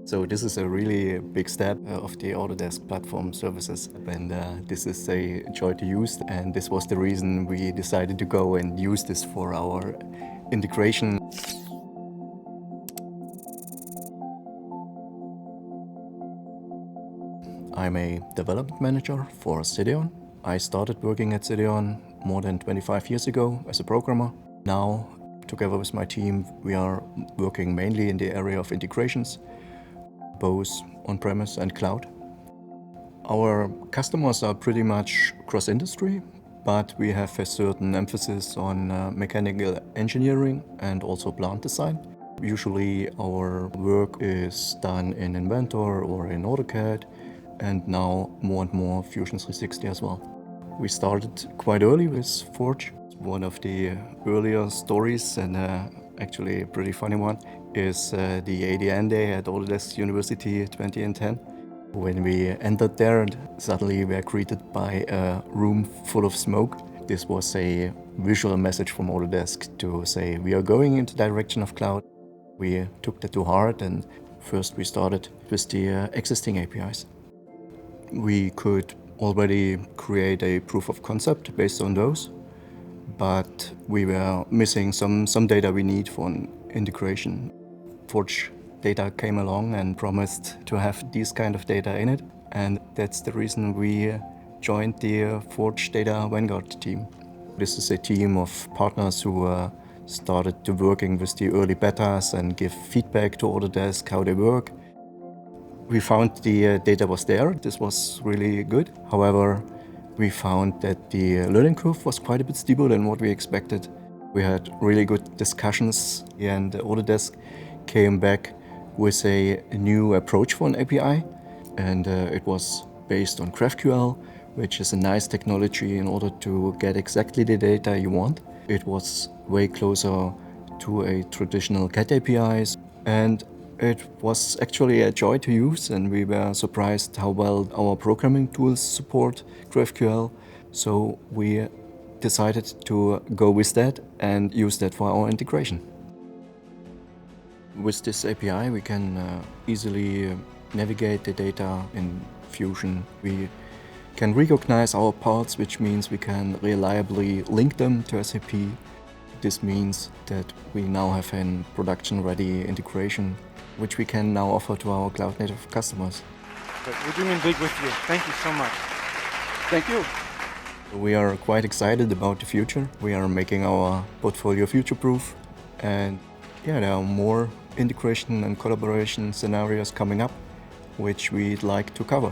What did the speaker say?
So this is a really big step of the Autodesk Platform Services, and this is a joy to use, and this was the reason we decided to go and use this for our integration. I'm a development manager for Cideon. I started working at Cideon more than 25 years ago as a programmer. Now, together with my team, we are working mainly in the area of integrations, both on-premise and cloud. Our customers are pretty much cross-industry, but we have a certain emphasis on mechanical engineering and also plant design. Usually our work is done in Inventor or in AutoCAD, and now more and more Fusion 360 as well. We started quite early with Forge. One of the earlier stories, and actually a pretty funny one, is the ADN day at Autodesk University 2010. When we entered there, suddenly we were greeted by a room full of smoke. This was a visual message from Autodesk to say we are going into the direction of cloud. We took that to heart, and first we started with the existing APIs. We could already create a proof of concept based on those, but we were missing some data we need for an integration. Forge data came along and promised to have these kind of data in it, and that's the reason we joined the Forge Data Vanguard team. This is a team of partners who started to working with the early betas and give feedback to Autodesk how they work. We found the data was there. This was really good. However, we found that the learning curve was quite a bit steeper than what we expected. We had really good discussions, and Autodesk came back with a new approach for an API, and it was based on GraphQL, which is a nice technology in order to get exactly the data you want. It was way closer to a traditional CAD APIs, and it was actually a joy to use, and we were surprised how well our programming tools support GraphQL. So we decided to go with that and use that for our integration. With this API, we can easily navigate the data in Fusion. We can recognize our parts, which means we can reliably link them to SAP. This means that we now have a production-ready integration, which we can now offer to our cloud-native customers. We're dreaming big with you. Thank you so much. Thank you. We are quite excited about the future. We are making our portfolio future-proof, and there are more integration and collaboration scenarios coming up, which we'd like to cover.